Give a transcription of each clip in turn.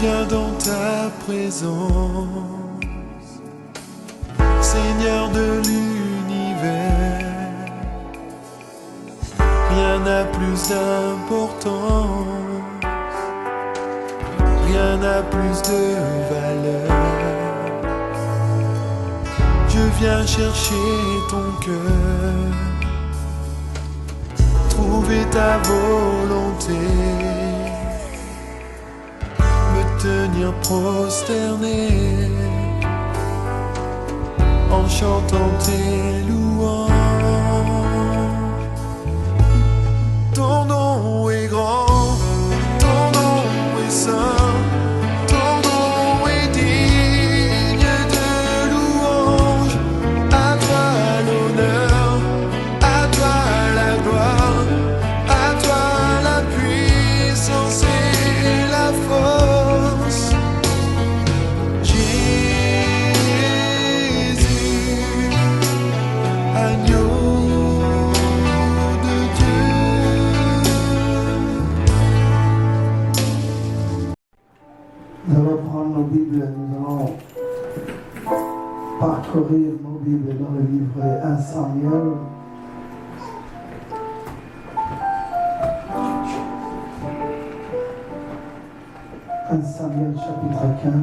viens dans ta présence, Seigneur de l'univers. Rien n'a plus d'importance, rien n'a plus de valeur. Je viens chercher ton cœur, trouver ta volonté, me tenir prosterné en chantant tes louanges. Ton nom est grand, ton nom est saint, ton nom est digne de louange. À toi l'honneur, à toi la gloire, à toi la puissance et la force. Jésus, agneau de Dieu. Nous allons prendre nos Bibles, nous allons parcourir nos Bibles dans le livre 1 Samuel. Samuel chapitre 15.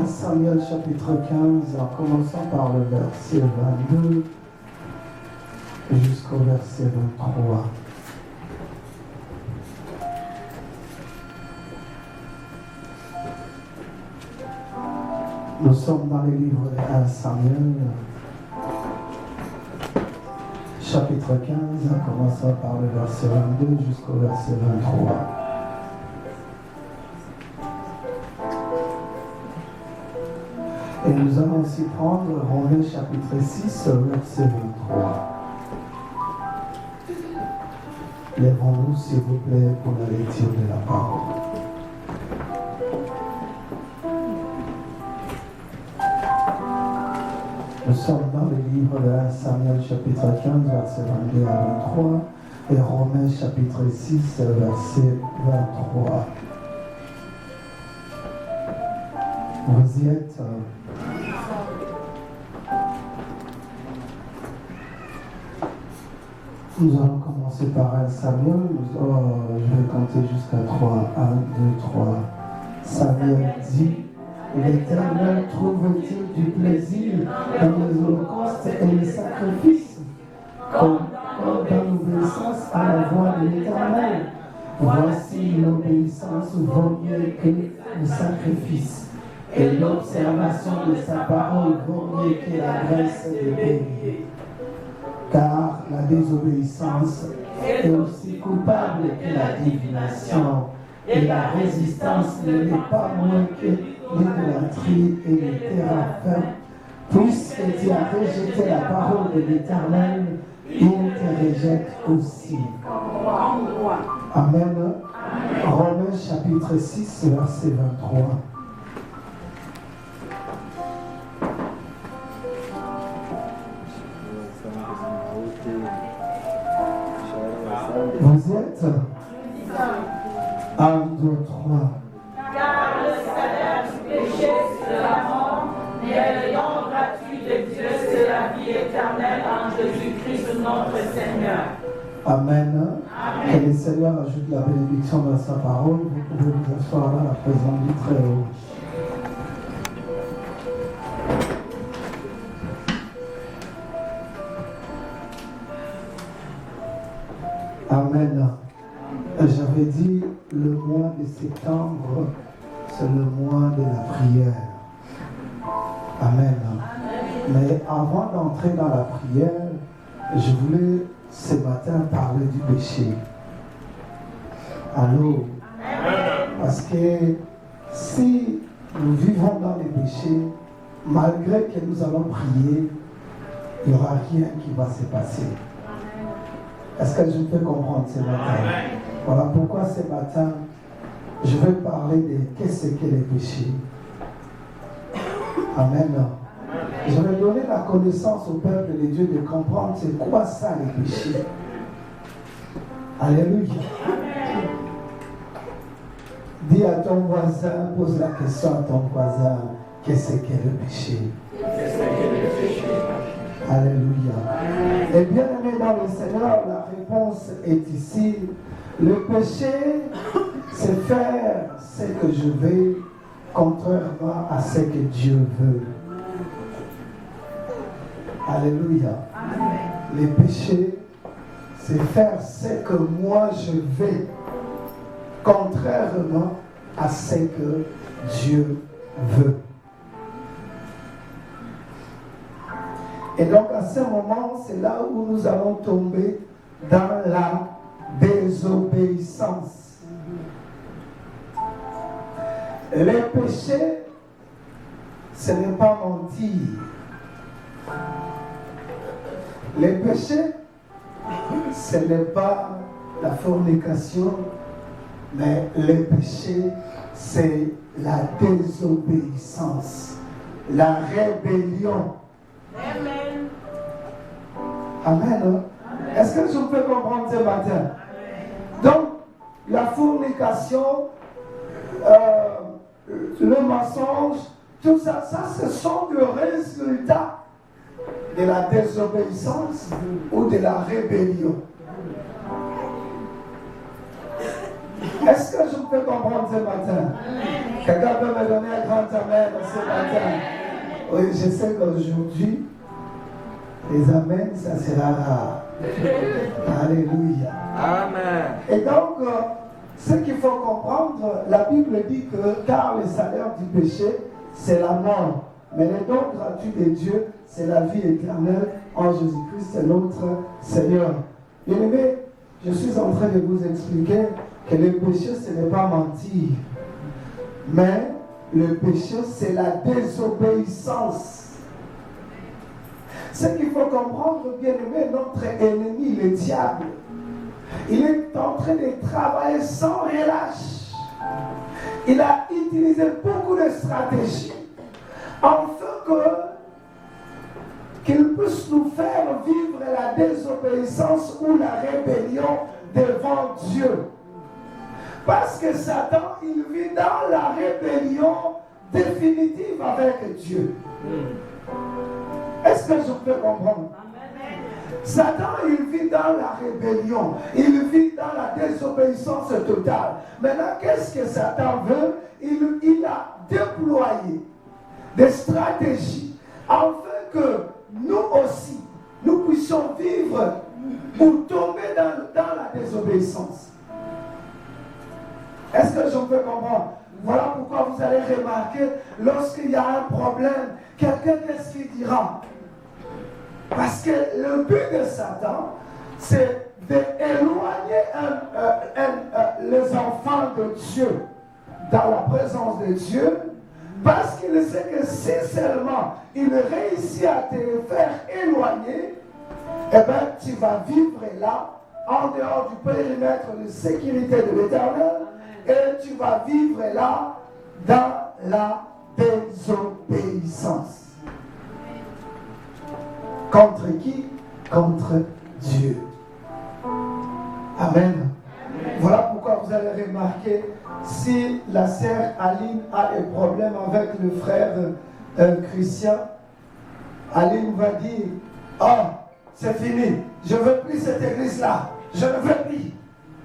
Samuel chapitre 15, en commençant par le verset 22 jusqu'au verset 23. Nous sommes dans les livres de 1 Samuel, chapitre 15, en commençant par le verset 22 jusqu'au verset 23. Et nous allons aussi prendre Romains chapitre 6, verset 23. Lèvons-nous, s'il vous plaît, pour la lecture de la parole. Nous sommes dans le livre de 1 Samuel chapitre 15, verset 22 à 23, et Romains chapitre 6, verset 23. Vous y êtes. Nous allons commencer par 1 Samuel. Je vais compter jusqu'à 3. 1, 2, 3. Samuel dit: l'Éternel trouve-t-il du plaisir dans les holocaustes et les sacrifices, comme dans l'obéissance à la voix de l'Éternel? Voici l'obéissance vaut mieux que le sacrifice, et l'observation de sa parole vaut mieux que la graisse de bélier. Car la désobéissance est aussi coupable que la divination, et la résistance ne l'est pas moins que l'idolâtrie et les téraphins. Puisque tu as rejeté la parole de l'Éternel, il te rejette aussi. Amen. Romains chapitre 6, verset 23. Vous êtes 1, 2, 3. Car le salaire du péché, c'est la mort, mais le don gratuit de Dieu, c'est la vie éternelle en Jésus-Christ notre Seigneur. Amen. Amen. Que le Seigneur ajoute la bénédiction dans sa parole. Vous pouvez vous asseoir là, la présence du Très-Haut. Amen. J'avais dit, le mois de septembre, c'est le mois de la prière. Amen. Mais avant d'entrer dans la prière, je voulais ce matin parler du péché. Allô? Parce que si nous vivons dans les péchés, malgré que nous allons prier, il n'y aura rien qui va se passer. Est-ce que je peux comprendre ce matin? Voilà pourquoi ce matin, je vais parler de qu'est-ce que les péchés. Amen. Je vais donner la connaissance au peuple de Dieu de comprendre c'est quoi ça les péchés. Alléluia. Dis à ton voisin, pose la question à ton voisin, qu'est-ce qu'est le péché? Alléluia. Et bien aimé dans le Seigneur, la réponse est ici. Le péché, c'est faire ce que je veux, contrairement à ce que Dieu veut. Alléluia. Les péchés, c'est faire ce que moi je veux, contrairement à ce que Dieu veut. Et donc à ce moment, c'est là où nous allons tomber dans la désobéissance. Les péchés, ce n'est pas mentir. Les péchés, ce n'est pas la fornication, mais les péchés, c'est la désobéissance, la rébellion. Amen. Amen. Est-ce que je peux comprendre ce matin? Donc, la fornication, le mensonge, tout ça, ce sont des résultats de la désobéissance ou de la rébellion. Est-ce que je peux comprendre ce matin? Quelqu'un peut me donner un grand amen ce matin? Oui, je sais qu'aujourd'hui, les amens, ça sera rare. Alléluia. Amen. Et donc, ce qu'il faut comprendre, la Bible dit que car le salaire du péché, c'est la mort. Mais le don gratuit de Dieu, c'est la vie éternelle en Jésus-Christ, c'est notre Seigneur. Bien-aimés, je suis en train de vous expliquer que le péché, ce n'est pas mentir. Mais le péché, c'est la désobéissance. Ce qu'il faut comprendre, bien-aimé, notre ennemi, le diable, il est en train de travailler sans relâche. Il a utilisé beaucoup de stratégies afin qu'il puisse nous faire vivre la désobéissance ou la rébellion devant Dieu. Parce que Satan, il vit dans la rébellion définitive avec Dieu. Est-ce que je peux comprendre? Satan, il vit dans la rébellion. Il vit dans la désobéissance totale. Maintenant, qu'est-ce que Satan veut? Il a déployé des stratégies afin que nous aussi, nous puissions vivre ou tomber dans la désobéissance. Est-ce que je peux comprendre? Voilà pourquoi vous allez remarquer, lorsqu'il y a un problème, quelqu'un, qu'est-ce qu'il dira? Parce que le but de Satan, c'est d'éloigner les enfants de Dieu dans la présence de Dieu, parce qu'il sait que si seulement il réussit à te faire éloigner, eh bien tu vas vivre là, en dehors du périmètre de sécurité de l'Éternel, et tu vas vivre là, dans la désobéissance. Contre qui? Contre Dieu. Amen. Voilà pourquoi vous allez remarquer, si la sœur Aline a un problème avec le frère Christian, Aline va dire, oh, c'est fini, je ne veux plus cette église-là, je ne veux plus.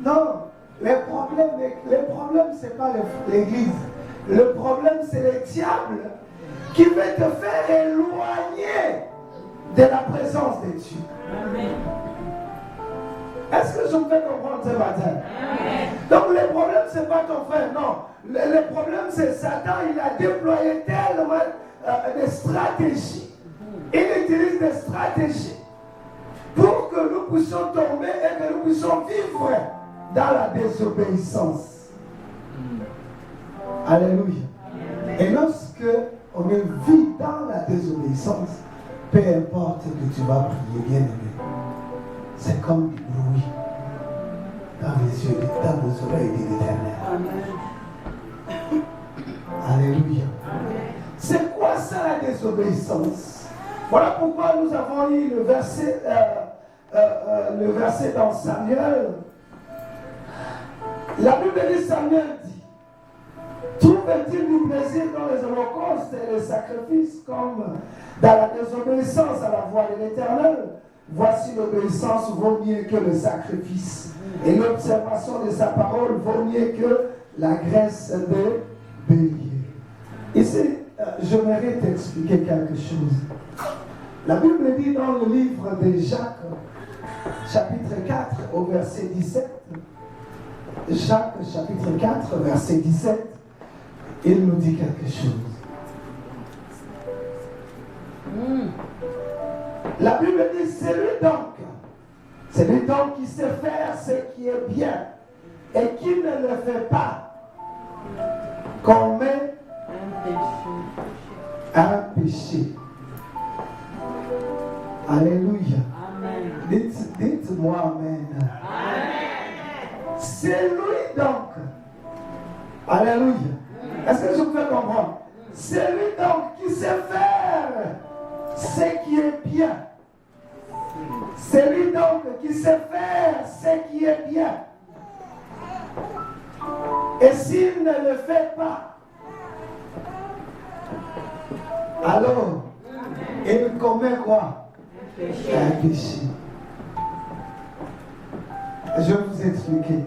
Non, le problème ce n'est pas l'église. Le problème, c'est le diable qui veut te faire éloigner de la présence de Dieu. Amen. Est-ce que je me fais comprendre ce matin? Amen. Donc le problème, ce n'est pas ton frère, non. Le problème, c'est Satan, il a déployé tellement de stratégies. Il utilise des stratégies pour que nous puissions tomber et que nous puissions vivre dans la désobéissance. Alléluia. Et lorsque on vit dans la désobéissance, peu importe que tu vas prier, bien aimé, c'est comme du bruit dans les yeux, dans les oreilles de l'Éternel. Alléluia. C'est quoi ça la désobéissance? Voilà pourquoi nous avons lu le verset dans Samuel. La Bible dit, Samuel dit, trouve-t-il du plaisir dans les holocaustes et les sacrifices comme dans la désobéissance à la voix de l'Éternel? Voici l'obéissance vaut mieux que le sacrifice, et l'observation de sa parole vaut mieux que la graisse de bélier. Ici, j'aimerais t'expliquer quelque chose. La Bible dit dans le livre de Jacques, chapitre 4, au verset 17, Jacques, chapitre 4, verset 17, il nous dit quelque chose. La Bible dit, c'est lui donc qui sait faire ce qui est bien et qui ne le fait pas, commet un péché. Alléluia. Amen. Dites-moi Amen. C'est lui donc. Alléluia. Est-ce que je peux comprendre? C'est lui donc qui sait faire ce qui est bien. C'est lui donc qui sait faire ce qui est bien. Et s'il ne le fait pas, alors il commet quoi? Un péché. Je vais vous expliquer.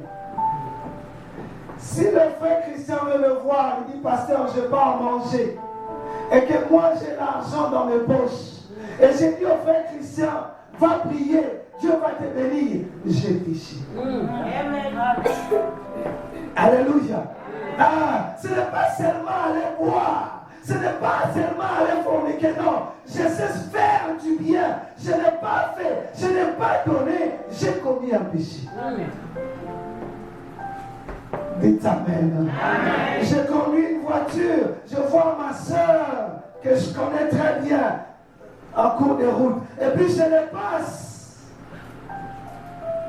Si le frère Christian veut me voir, il dit, pasteur, je ne vais pas en manger, et que moi j'ai l'argent dans mes poches, et j'ai dit au frère Christian, va prier, Dieu va te bénir, j'ai péché. Alléluia. Ce n'est pas seulement aller boire, ce n'est pas seulement aller forniquer, non. Je sais faire du bien, je n'ai pas fait, je n'ai pas donné, j'ai commis un péché. Dites Amen. Je conduis une voiture, je vois ma soeur que je connais très bien en cours de route, et puis je le passe.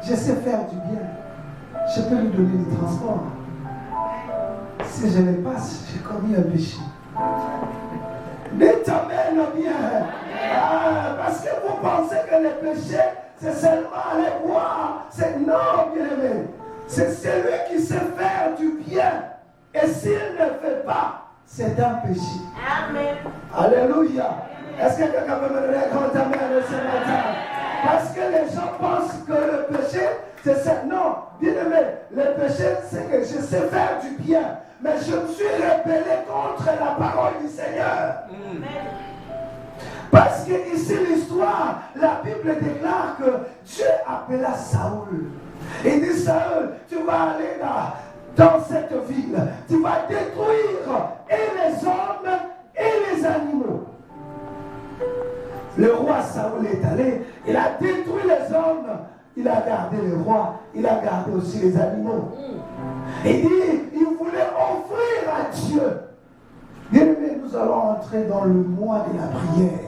Je sais faire du bien, je peux lui donner du transport. Si je le passe, j'ai commis un péché. Dites Amen bien. Parce que vous pensez que le péché, c'est seulement aller boire. C'est non, bien aimé. C'est celui qui sait faire du bien. Et s'il ne fait pas, c'est un péché. Amen. Alléluia. Est-ce que quelqu'un peut me donner un grand amen ce matin? Parce que les gens pensent que le péché, c'est ça. Non, bien aimé, le péché, c'est que je sais faire du bien. Mais je me suis rebellé contre la parole du Seigneur. Parce que ici l'histoire, la Bible déclare que Dieu appela Saül. Il dit, Saül, tu vas aller dans cette ville. Tu vas détruire et les hommes et les animaux. Le roi Saül est allé, il a détruit les hommes, il a gardé le roi, il a gardé aussi les animaux. Il dit, il voulait offrir à Dieu. Bien aimé, nous allons entrer dans le mois de la prière.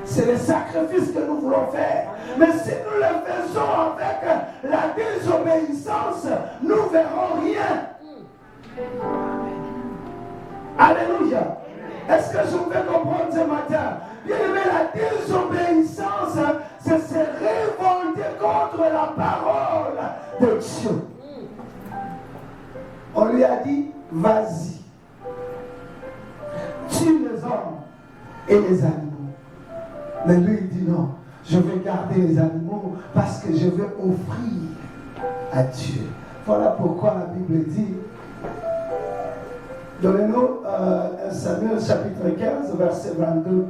C'est le sacrifice que nous voulons faire. Mais si nous le faisons avec la désobéissance, nous ne verrons rien. Alléluia. Est-ce que je peux comprendre ce matin? Bien aimé, la désobéissance, c'est se révolter contre la parole de Dieu. On lui a dit, vas-y, tue les hommes et les animaux. Mais lui, il dit non, je vais garder les animaux parce que je vais offrir à Dieu. Voilà pourquoi la Bible dit, donnez-nous 1 Samuel chapitre 15, verset 22.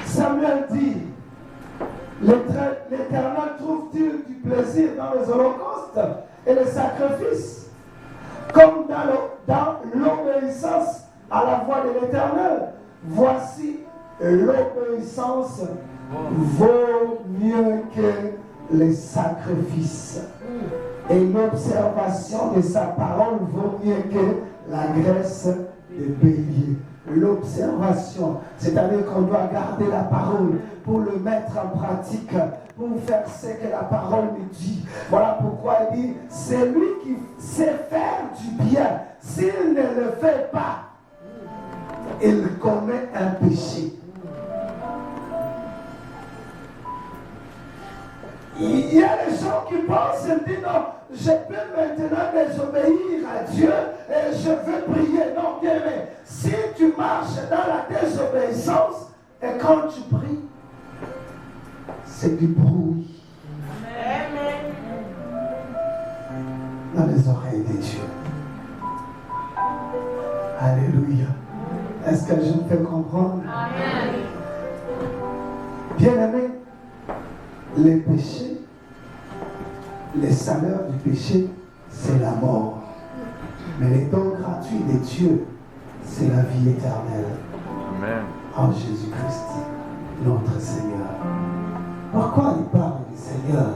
Samuel dit, l'Éternel trouve-t-il du plaisir dans les holocaustes et les sacrifices, comme dans l'obéissance à la voix de l'Éternel? Voici, l'obéissance vaut mieux que les sacrifices, et l'observation de sa parole vaut mieux que la graisse des béliers. L'observation, c'est-à-dire qu'on doit garder la parole pour le mettre en pratique, pour faire ce que la parole nous dit. Voilà pourquoi il dit, c'est lui qui sait faire du bien. S'il ne le fait pas, il commet un péché. Il y a des gens qui pensent et disent non, je peux maintenant désobéir à Dieu et je veux prier. Non, bien aimé, si tu marches dans la désobéissance et quand tu pries, c'est du bruit dans les oreilles de Dieu. Alléluia. Est-ce que je me fais comprendre? Amen. Bien aimé, les péchés, les salaires du péché, c'est la mort. Mais les dons gratuits de Dieu, c'est la vie éternelle. Amen. En Jésus-Christ, notre Seigneur. Pourquoi il parle du Seigneur?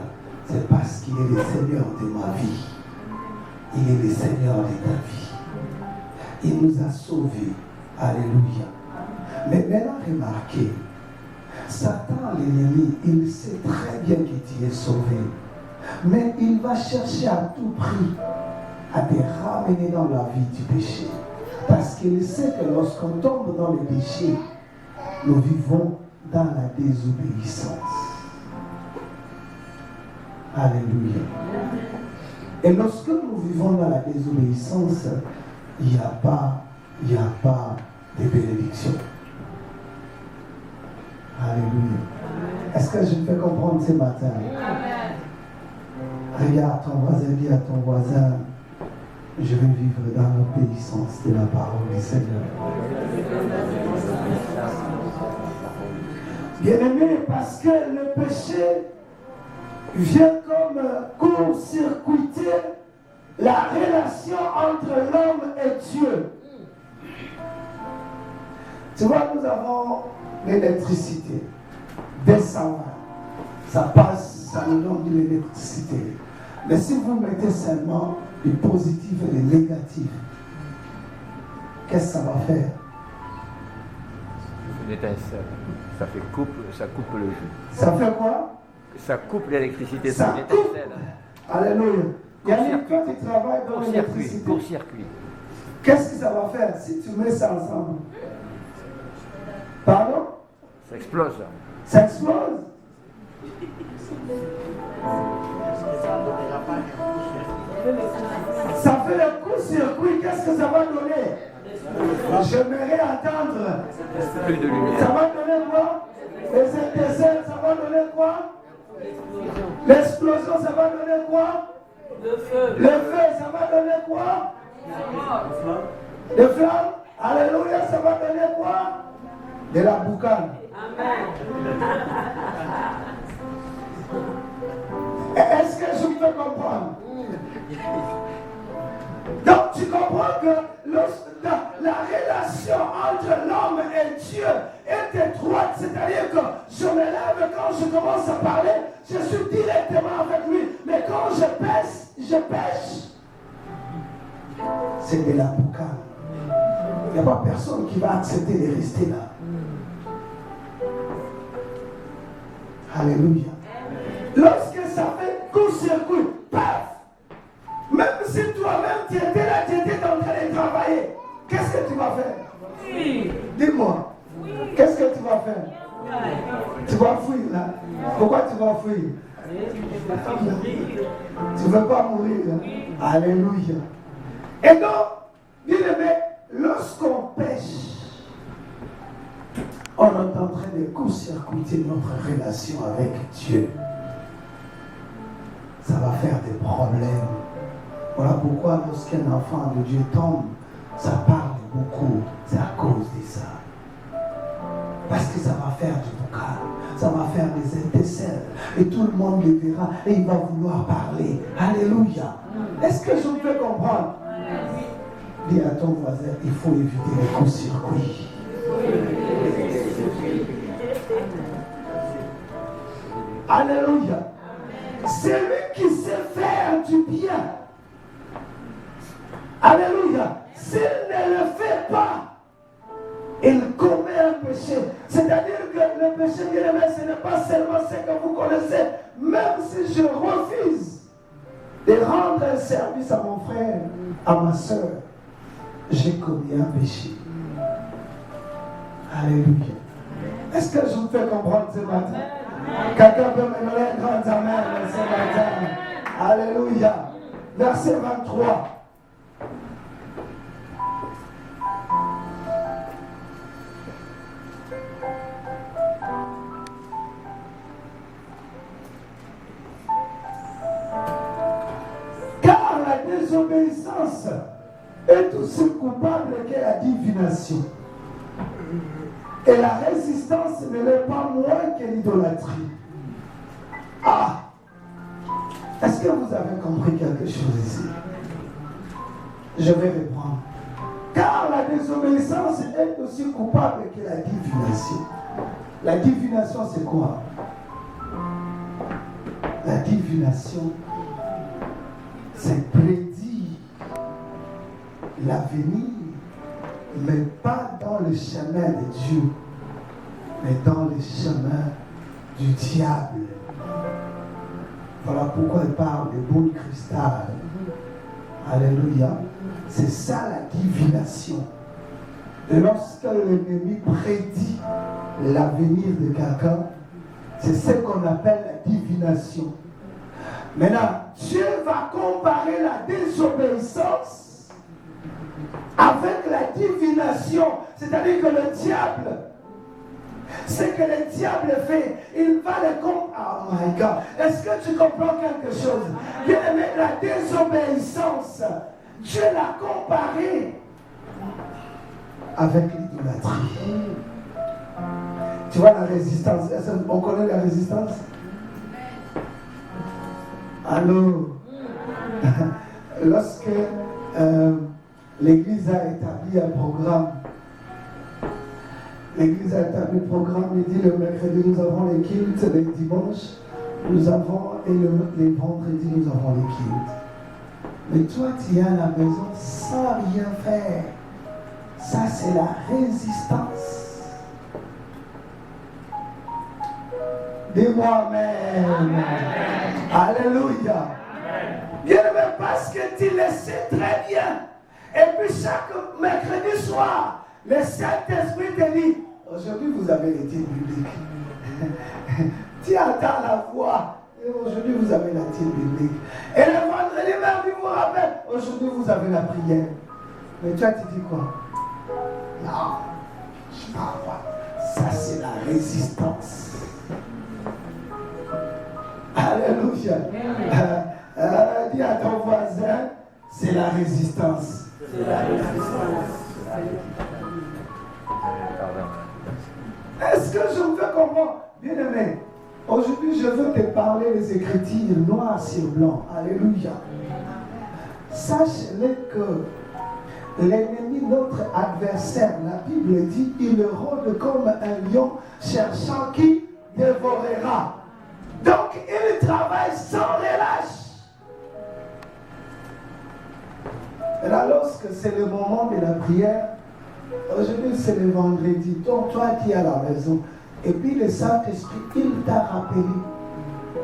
C'est parce qu'il est le Seigneur de ma vie. Il est le Seigneur de ta vie. Il nous a sauvés. Alléluia. Mais maintenant, remarquez, Satan, l'ennemi, il sait très bien que tu es sauvé. Mais il va chercher à tout prix à te ramener dans la vie du péché. Parce qu'il sait que lorsqu'on tombe dans le péché, nous vivons dans la désobéissance. Alléluia. Et lorsque nous vivons dans la désobéissance, il n'y a pas de bénédiction. Alléluia. Est-ce que je me fais comprendre ce matin? Amen. Regarde ton voisin, dis à ton voisin, je vais vivre dans l'obéissance de la parole du Seigneur. Bien-aimé, parce que le péché vient comme court-circuiter la relation entre l'homme et Dieu. Tu vois, nous avons l'électricité, 220. Ça passe, ça nous donne de l'électricité. Mais si vous mettez seulement du positif et du négatif, qu'est-ce que ça va faire? Une étincelle. Ça coupe le jus. Ça fait quoi? Ça coupe l'électricité, ça c'est une étincelle. Alléluia. Il y a une fois qui travaille dans l'électricité. Court-circuit. Qu'est-ce que ça va faire si tu mets ça ensemble? Pardon? Ça explose. Ça explose? Ça fait le court-circuit, qu'est-ce que ça va donner? J'aimerais entendre. Plus de lumière. Ça va donner quoi? Les étincelles, ça va donner quoi? L'explosion, ça va donner quoi? Le feu, ça va donner quoi? Le flamme. Alléluia, ça va donner quoi? De la boucane. Est-ce que je me fais comprendre? Donc tu comprends que la relation entre l'homme et Dieu est étroite, c'est-à-dire que je me lève quand je commence à parler, je suis directement avec lui, mais quand je pêche, c'est de la boucane. Il n'y a pas personne qui va accepter de rester là. Alléluia. Lorsque ça fait court-circuit, paf! Même si toi-même tu étais là, tu étais en train de travailler, qu'est-ce que tu vas faire? Oui. Dis-moi, oui. Qu'est-ce que tu vas faire? Oui. Tu vas fuir là. Pourquoi tu vas fuir? Tu ne veux pas mourir. Hein? Alléluia. Et donc, bien-aimé, lorsqu'on pêche, on est en train de court-circuiter notre relation avec Dieu. Ça va faire des problèmes. Voilà pourquoi lorsqu'un enfant de Dieu tombe, ça parle beaucoup. C'est à cause de ça. Parce que ça va faire du boucan, ça va faire des étincelles. Et tout le monde le verra et il va vouloir parler. Alléluia. Est-ce que je me fais comprendre? Dis à ton voisin, il faut éviter les court-circuits. Alléluia. C'est lui qui sait faire du bien. Alléluia. s'il ne le fait pas, il commet un péché. C'est-à-dire que le péché, bien aimé, ce n'est pas seulement ce que vous connaissez. Même si je refuse de rendre un service à mon frère, à ma soeur, j'ai commis un péché. Alléluia. Est-ce que je vous fais comprendre ce matin? Quelqu'un peut me donner un grand amen ce matin? Alléluia. Verset 23. Car la désobéissance est aussi coupable que la divination. Et la résistance ne l'est pas moins que l'idolâtrie. Ah! Est-ce que vous avez compris quelque chose ici? Je vais reprendre. Car la désobéissance est aussi coupable que la divination. La divination, c'est quoi? La divination, c'est prédire l'avenir, mais pas dans le chemin de Dieu, mais dans le chemin du diable. Voilà pourquoi il parle de boule cristal. Alléluia. C'est ça la divination. Et lorsque l'ennemi prédit l'avenir de quelqu'un, c'est ce qu'on appelle la divination. Maintenant, Dieu va comparer la désobéissance avec la divination. C'est-à-dire que le diable, ce que le diable fait, il va le comparer. Oh my God. Est-ce que tu comprends quelque chose? Bien aimé, la désobéissance, Dieu l'a comparé avec l'idolâtrie. Tu vois la résistance? On connaît la résistance? Allô? Lorsque l'Église a établi un programme, l'Église a établi un programme, il dit le mercredi nous avons les cultes, les dimanches nous avons, et les vendredis nous avons les cultes. Mais toi tu es à la maison sans rien faire. Ça c'est la résistance. Dis-moi Amen. Alléluia. Bien aimé, parce que tu le sais très bien. Et puis chaque mercredi soir, le Saint-Esprit te dit, aujourd'hui vous avez l'étude biblique. Tu entends la voix. Et aujourd'hui vous avez l'étude biblique. Et le vendredi même, il vous rappelle, aujourd'hui vous avez la prière. Mais toi tu dis quoi? Non, je ne parle pas. Ça c'est la résistance. Alléluia. Dis à ton voisin, c'est la résistance. C'est la résistance. Est-ce que je vous fais comprendre? Bien aimé, aujourd'hui je veux te parler des Écritures noir sur blanc. Alléluia. Sache-le que l'ennemi, notre adversaire, la Bible dit, il rôde comme un lion cherchant qui dévorera. Donc il travaille sans relâche. Et là, lorsque c'est le moment de la prière, aujourd'hui c'est le vendredi, donc toi qui es à la maison, et puis le Saint-Esprit, il t'a rappelé,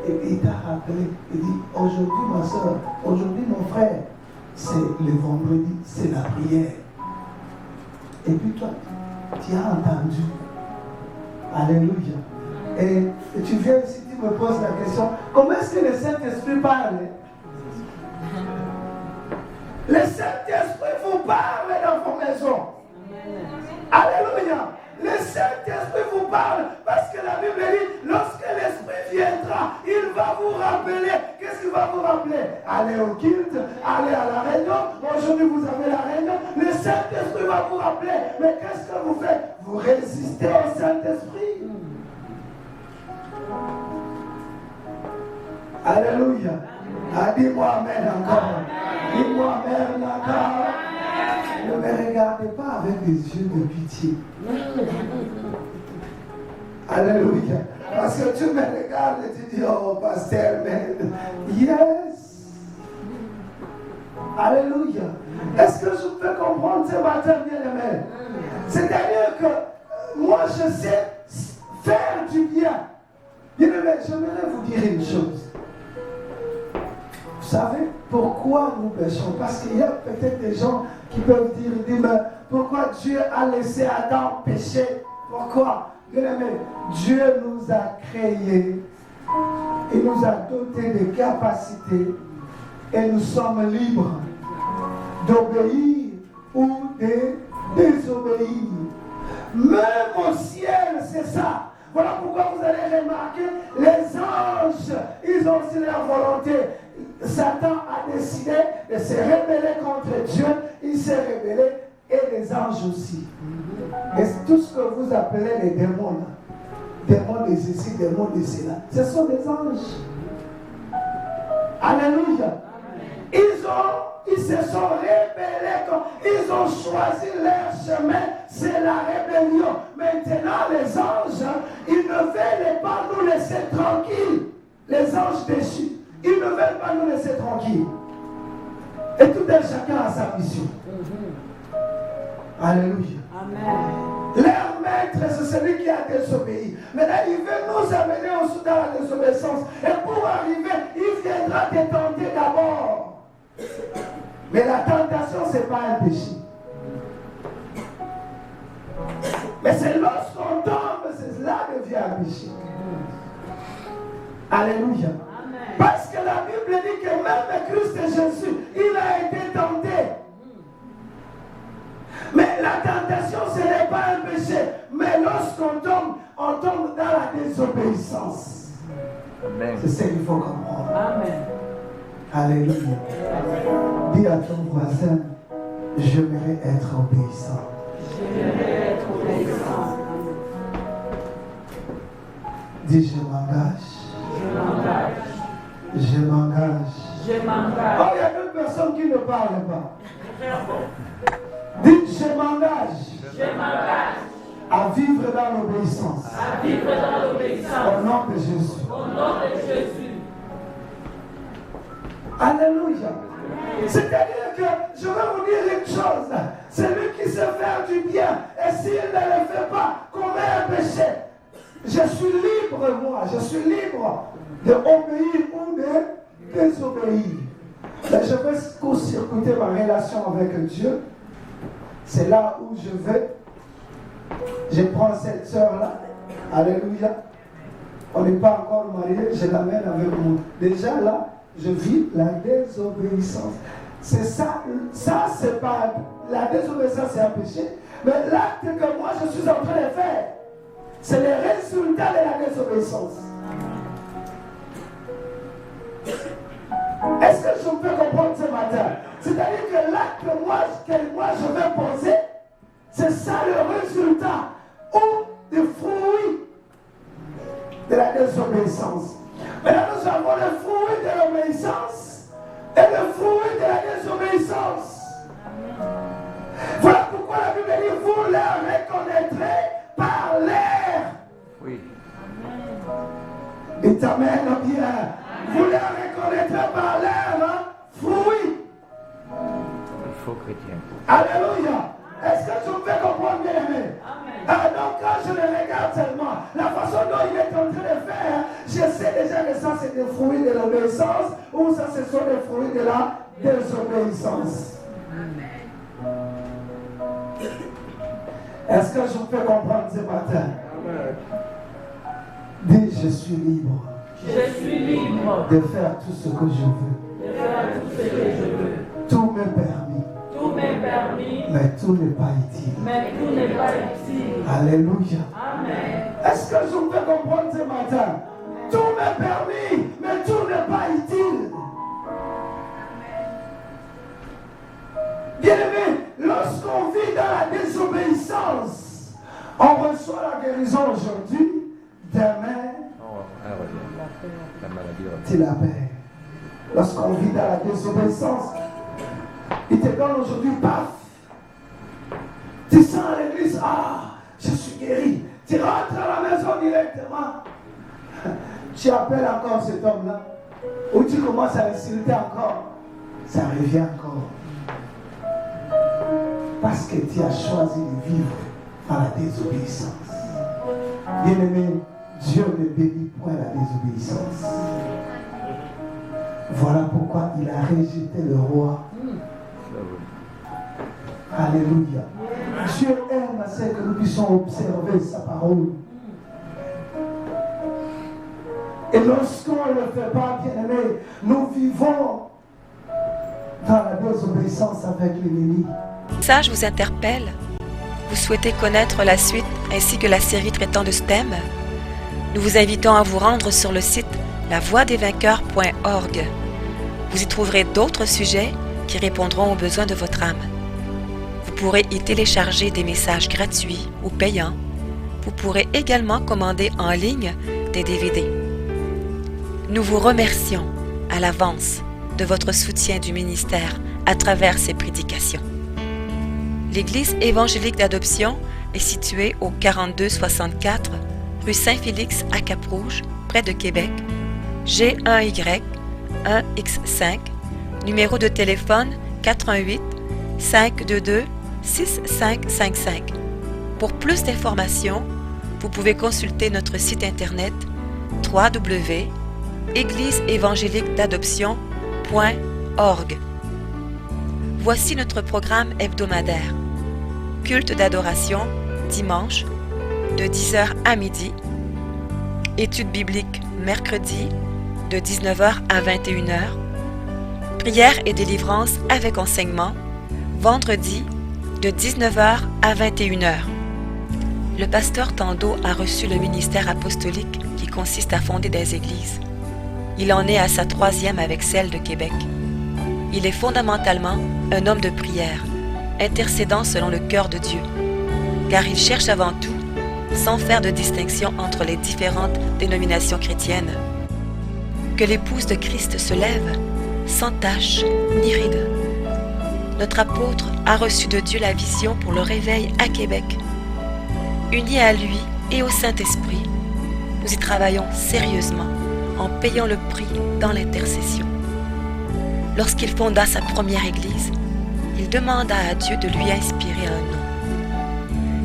et il t'a rappelé, il dit, aujourd'hui ma soeur, aujourd'hui mon frère, c'est le vendredi, c'est la prière. Et puis toi, tu as entendu. Alléluia. Et tu viens ici, tu me poses la question, comment est-ce que le Saint-Esprit parle? Le Saint-Esprit vous parle dans vos maisons. Alléluia. Le Saint-Esprit vous parle parce que la Bible dit, lorsque l'Esprit viendra, il va vous rappeler. Qu'est-ce qu'il va vous rappeler? Allez au culte, allez à la réunion. Aujourd'hui vous avez la réunion. Le Saint-Esprit va vous rappeler. Mais qu'est-ce que vous faites? Vous résistez au Saint-Esprit. Alléluia. Ah, dis-moi Amen encore. Dis-moi Amen encore. Ne me regardez pas avec des yeux de pitié. Alléluia. Parce que tu me regardes et tu dis, oh pasteur, mais yes. Alléluia. Est-ce que je peux comprendre ce matin, bien-aimé? C'est-à-dire que moi, je sais faire du bien. Bien-aimé, j'aimerais vous dire une chose. Vous savez pourquoi nous péchons? Parce qu'il y a peut-être des gens qui peuvent dire, mais pourquoi Dieu a laissé Adam pécher? Pourquoi? Bien-aimé, Dieu nous a créés, il nous a dotés de capacités et nous sommes libres d'obéir ou de désobéir. Même au ciel, c'est ça. Voilà pourquoi vous allez remarquer, les anges, ils ont aussi leur volonté. Satan a décidé de se rebeller contre Dieu, il s'est rebellé, et les anges aussi. Et tout ce que vous appelez les démons, démons de ceci, démons de cela, ce sont des anges. Alléluia. Ils se sont rebellés, ils ont choisi leur chemin, c'est la rébellion. Maintenant, les anges, ils ne veulent pas nous laisser tranquilles. Les anges déchus, ils ne veulent pas nous laisser tranquilles. Et tout un chacun a sa mission. Alléluia. Amen. Leur maître, c'est celui qui a désobéi. Maintenant, il veut nous amener aussi dans la désobéissance. Et pour arriver, il viendra te tenter d'abord. Mais la tentation, ce n'est pas un péché. Mais c'est lorsqu'on tombe, cela devient un péché. Alléluia. Amen. Parce que la Bible dit que même Christ Jésus, il a été tenté. Mais la tentation, ce n'est pas un péché. Mais lorsqu'on tombe, on tombe dans la désobéissance. Amen. C'est ce qu'il faut comprendre. Amen. Alléluia. Dis à ton voisin, j'aimerais être obéissant. J'aimerais être obéissant. Dis, je m'engage. Je m'engage. Je m'engage. Je m'engage. Oh, il y a d'autres personnes qui ne parlent pas. Dites, je m'engage Je m'engage à vivre dans l'obéissance. à vivre dans l'obéissance. Au nom de Jésus. Au nom de Jésus. Alléluia. C'est-à-dire que je vais vous dire une chose. Celui qui sait faire du bien, et s'il ne le fait pas, commet un péché. Je suis libre, moi. Je suis libre d'obéir ou de désobéir. Mais je vais court-circuiter ma relation avec Dieu. C'est là où je vais. Je prends cette soeur-là. Alléluia. On n'est pas encore mariés. Je l'amène avec moi. Déjà là, je vis la désobéissance. C'est ça. Ça, c'est pas. La désobéissance, c'est un péché. Mais l'acte que moi, je suis en train de faire, c'est le résultat de la désobéissance. Est-ce que je peux comprendre ce matin? C'est-à-dire que l'acte que moi je vais poser, c'est ça le résultat ou le fruit de la désobéissance. Maintenant, nous avons le fruit de l'obéissance et le fruit de la désobéissance. Voilà pourquoi la Bible dit, vous les reconnaîtrez par l'air. Oui. Et t'amène bien. Vous les reconnaîtrez par l'air fruit. Il faut chrétien. Alléluia. Est-ce que tu me fais comprendre, bien aimé? Donc quand je le regarde seulement, la façon dont il est en train de faire, je sais déjà que ça c'est des fruits de l'obéissance ou ça ce sont des fruits de la désobéissance. Est-ce que je peux comprendre ce matin? Dis, je suis libre. Je suis libre De faire tout ce que je veux. de faire tout ce que je veux. Tout m'est permis. Tout m'est permis, Mais tout n'est pas utile. mais tout n'est pas utile. Alléluia. Amen. Est-ce que je peux comprendre ce matin? Tout m'est permis, mais tout n'est pas utile. Bien-aimé, lorsqu'on vit dans la désobéissance, on reçoit la guérison aujourd'hui, demain, La maladie revient. tu la perds. Lorsqu'on vit dans la désobéissance, il te donne aujourd'hui paf. Tu sens à l'église, je suis guéri. Tu rentres à la maison directement. Tu appelles encore cet homme-là. Ou tu commences à insulter encore. ça revient encore. Parce que tu as choisi de vivre dans la désobéissance. Bien-aimé, Dieu ne bénit point la désobéissance. Voilà pourquoi il a rejeté le roi. Alléluia. Dieu aime à ce que nous puissions observer sa parole. Et lorsqu'on ne le fait pas, bien-aimé, nous vivons dans la désobéissance avec l'ennemi. Ça, je vous interpelle. Vous souhaitez connaître la suite ainsi que la série traitant de ce thème? Nous vous invitons à vous rendre sur le site lavoidesvainqueurs.org. Vous y trouverez d'autres sujets qui répondront aux besoins de votre âme. Vous pourrez y télécharger des messages gratuits ou payants. Vous pourrez également commander en ligne des DVD. Nous vous remercions à l'avance de votre soutien du ministère à travers ces prédications. L'Église évangélique d'adoption est située au 4264 rue Saint-Félix à Cap-Rouge, près de Québec, G1Y 1X5, numéro de téléphone 418 522 6555. Pour plus d'informations, vous pouvez consulter notre site internet www.égliseévangéliquedadoption.org. Voici notre programme hebdomadaire. Culte d'adoration, dimanche, de 10h à midi. Études bibliques, mercredi, de 19h à 21h. Prière et délivrance avec enseignement, vendredi, de 19h à 21h. Le pasteur Tando a reçu le ministère apostolique qui consiste à fonder des églises. Il en est à sa 3e avec celle de Québec. Il est fondamentalement un homme de prière, intercédant selon le cœur de Dieu, car il cherche avant tout, sans faire de distinction entre les différentes dénominations chrétiennes, que l'épouse de Christ se lève, sans tache ni ride. Notre apôtre a reçu de Dieu la vision pour le réveil à Québec. Unis à lui et au Saint-Esprit, nous y travaillons sérieusement en payant le prix dans l'intercession. Lorsqu'il fonda sa première église, il demanda à Dieu de lui inspirer un nom.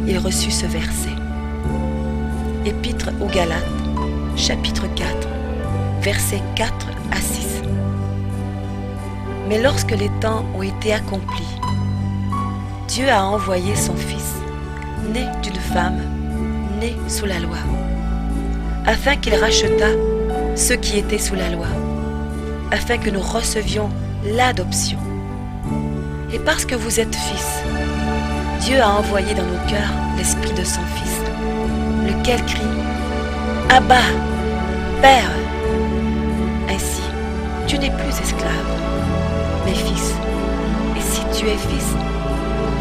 Il reçut ce verset. Épître aux Galates, chapitre 4, versets 4 à 6. Mais lorsque les temps ont été accomplis, Dieu a envoyé son Fils, né d'une femme, né sous la loi, afin qu'il rachetât ceux qui étaient sous la loi, afin que nous recevions l'adoption. Et parce que vous êtes fils, Dieu a envoyé dans nos cœurs l'esprit de son Fils, lequel crie « Abba, Père !» Ainsi, tu n'es plus esclave, mais fils. Et si tu es fils,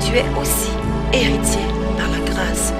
tu es aussi héritier par la grâce